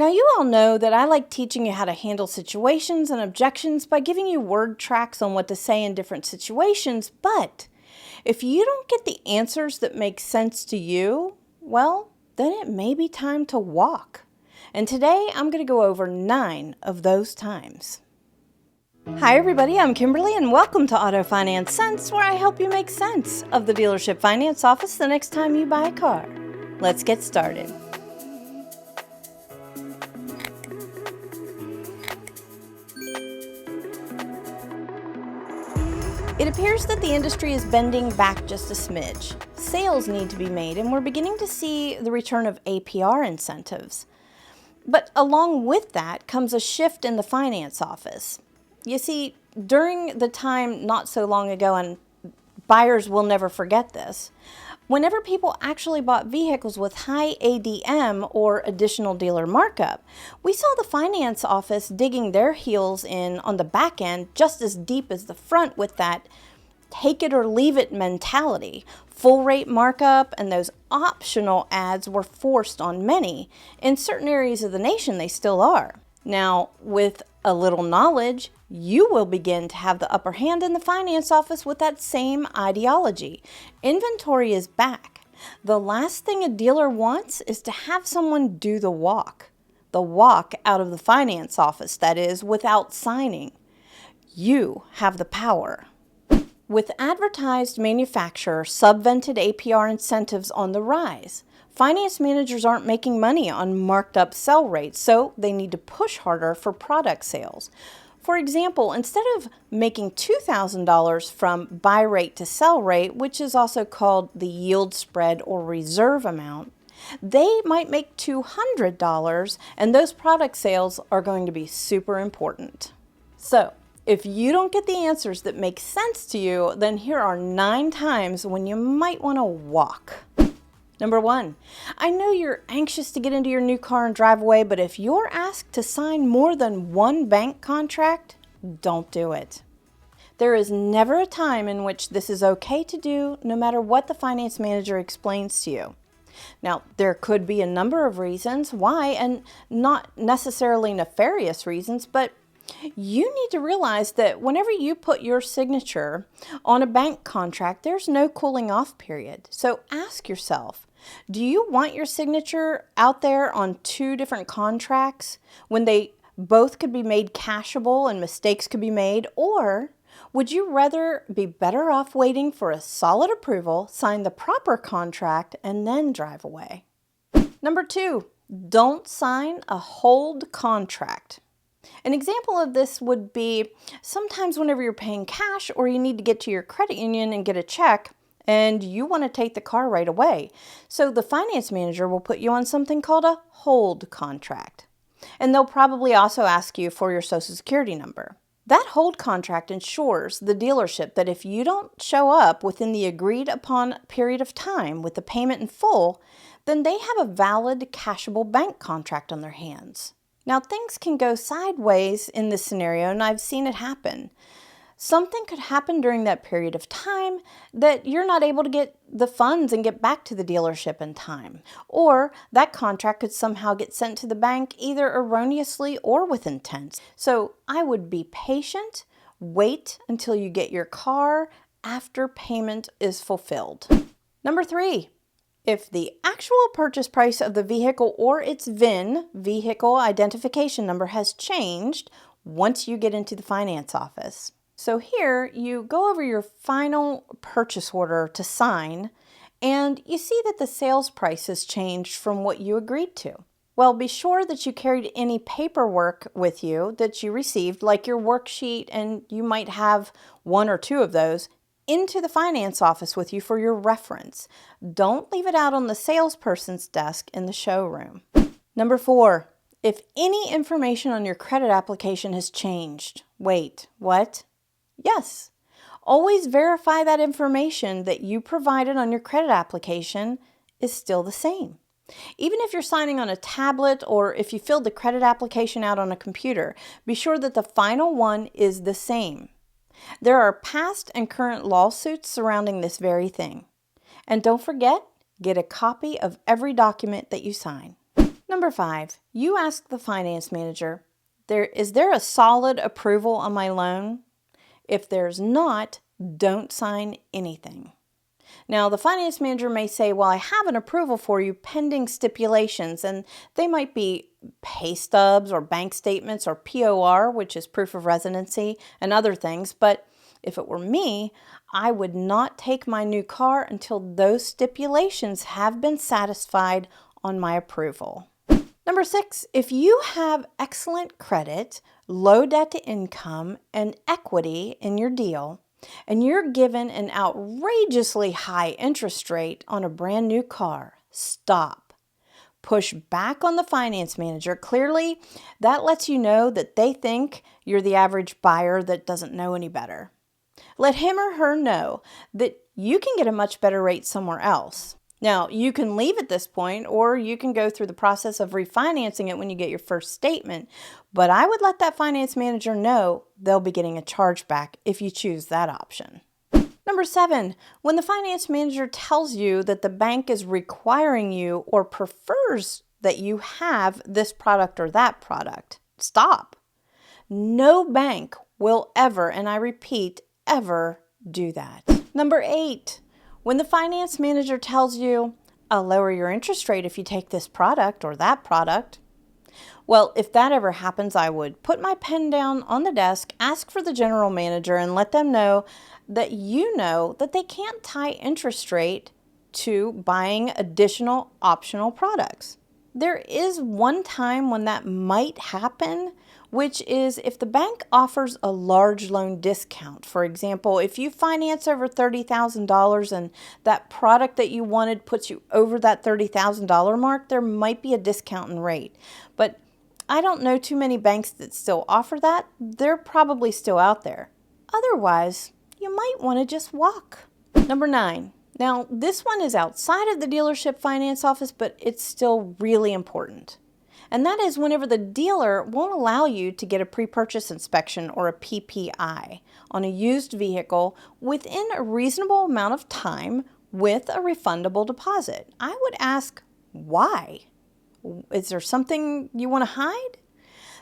Now, you all know that I like teaching you how to handle situations and objections by giving you word tracks on what to say in different situations, but if you don't get the answers that make sense to you, well, then it may be time to walk. And today I'm going to go over 9 of those times. Hi everybody, I'm Kimberly and welcome to Auto Finance Sense, where I help you make sense of the dealership finance office the next time you buy a car. Let's get started. It appears that the industry is bending back just a smidge. Sales need to be made, and we're beginning to see the return of APR incentives. But along with that comes a shift in the finance office. You see, during the time not so long ago, and buyers will never forget this, whenever people actually bought vehicles with high ADM or additional dealer markup, we saw the finance office digging their heels in on the back end just as deep as the front with that take it or leave it mentality. Full rate markup and those optional ads were forced on many. In certain areas of the nation, they still are. Now, with a little knowledge, you will begin to have the upper hand in the finance office with that same ideology. Inventory is back. The last thing a dealer wants is to have someone do the walk. The walk out of the finance office, that is, without signing. You have the power. With advertised manufacturer subvented APR incentives on the rise, finance managers aren't making money on marked up sell rates, so they need to push harder for product sales. For example, instead of making $2,000 from buy rate to sell rate, which is also called the yield spread or reserve amount, they might make $200, and those product sales are going to be super important. So, if you don't get the answers that make sense to you, then here are 9 times when you might want to walk. Number 1, I know you're anxious to get into your new car and drive away, but if you're asked to sign more than one bank contract, don't do it. There is never a time in which this is okay to do, no matter what the finance manager explains to you. Now, there could be a number of reasons why, and not necessarily nefarious reasons, but you need to realize that whenever you put your signature on a bank contract, there's no cooling off period. So ask yourself, do you want your signature out there on 2 different contracts when they both could be made cashable and mistakes could be made? Or would you rather be better off waiting for a solid approval, sign the proper contract, and then drive away? Number 2, don't sign a hold contract. An example of this would be sometimes whenever you're paying cash or you need to get to your credit union and get a check and you want to take the car right away. So the finance manager will put you on something called a hold contract. And they'll probably also ask you for your social security number. That hold contract ensures the dealership that if you don't show up within the agreed upon period of time with the payment in full, then they have a valid cashable bank contract on their hands. Now, things can go sideways in this scenario, and I've seen it happen. Something could happen during that period of time that you're not able to get the funds and get back to the dealership in time. Or that contract could somehow get sent to the bank either erroneously or with intent. So I would be patient, wait until you get your car after payment is fulfilled. Number 3. If the actual purchase price of the vehicle or its VIN, vehicle identification number, has changed once you get into the finance office. So here you go over your final purchase order to sign and you see that the sales price has changed from what you agreed to. Well, be sure that you carried any paperwork with you that you received, like your worksheet, and you might have 1 or 2 of those, into the finance office with you for your reference. Don't leave it out on the salesperson's desk in the showroom. Number 4, if any information on your credit application has changed. Wait, what? Yes. Always verify that information that you provided on your credit application is still the same. Even if you're signing on a tablet or if you filled the credit application out on a computer, be sure that the final one is the same. There are past and current lawsuits surrounding this very thing. And don't forget, get a copy of every document that you sign. Number 5, you ask the finance manager, is there a solid approval on my loan? If there's not, don't sign anything. Now, the finance manager may say, well, I have an approval for you pending stipulations, and they might be pay stubs or bank statements or POR, which is proof of residency, and other things. But if it were me, I would not take my new car until those stipulations have been satisfied on my approval. Number 6, if you have excellent credit, low debt to income, and equity in your deal, and you're given an outrageously high interest rate on a brand new car, stop. Push back on the finance manager. Clearly, that lets you know that they think you're the average buyer that doesn't know any better. Let him or her know that you can get a much better rate somewhere else. Now, you can leave at this point, or you can go through the process of refinancing it when you get your first statement, but I would let that finance manager know they'll be getting a chargeback if you choose that option. Number 7, when the finance manager tells you that the bank is requiring you or prefers that you have this product or that product, stop. No bank will ever, and I repeat, ever do that. Number 8, when the finance manager tells you, I'll lower your interest rate if you take this product or that product. Well, if that ever happens, I would put my pen down on the desk, ask for the general manager, and let them know that you know that they can't tie interest rate to buying additional optional products. There is one time when that might happen, which is if the bank offers a large loan discount. For example, if you finance over $30,000 and that product that you wanted puts you over that $30,000 mark, there might be a discount in rate. But I don't know too many banks that still offer that. They're probably still out there. Otherwise, you might want to just walk. Number 9. Now, this one is outside of the dealership finance office, but it's still really important. And that is whenever the dealer won't allow you to get a pre-purchase inspection or a PPI on a used vehicle within a reasonable amount of time with a refundable deposit. I would ask, why? Is there something you want to hide?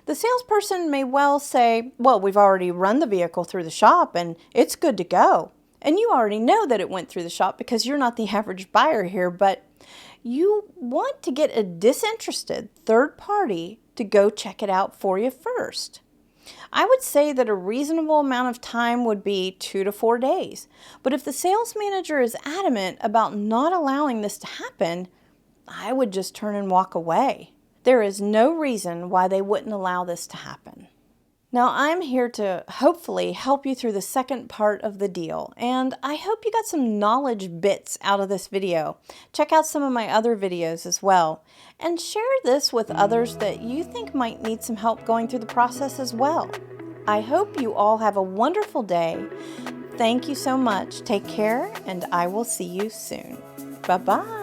The salesperson may well say, well, we've already run the vehicle through the shop and it's good to go. And you already know that it went through the shop because you're not the average buyer here, but you want to get a disinterested third party to go check it out for you first. I would say that a reasonable amount of time would be 2 to 4 days. But if the sales manager is adamant about not allowing this to happen, I would just turn and walk away. There is no reason why they wouldn't allow this to happen. Now, I'm here to hopefully help you through the second part of the deal, and I hope you got some knowledge bits out of this video. Check out some of my other videos as well, and share this with others that you think might need some help going through the process as well. I hope you all have a wonderful day. Thank you so much. Take care, and I will see you soon. Bye-bye.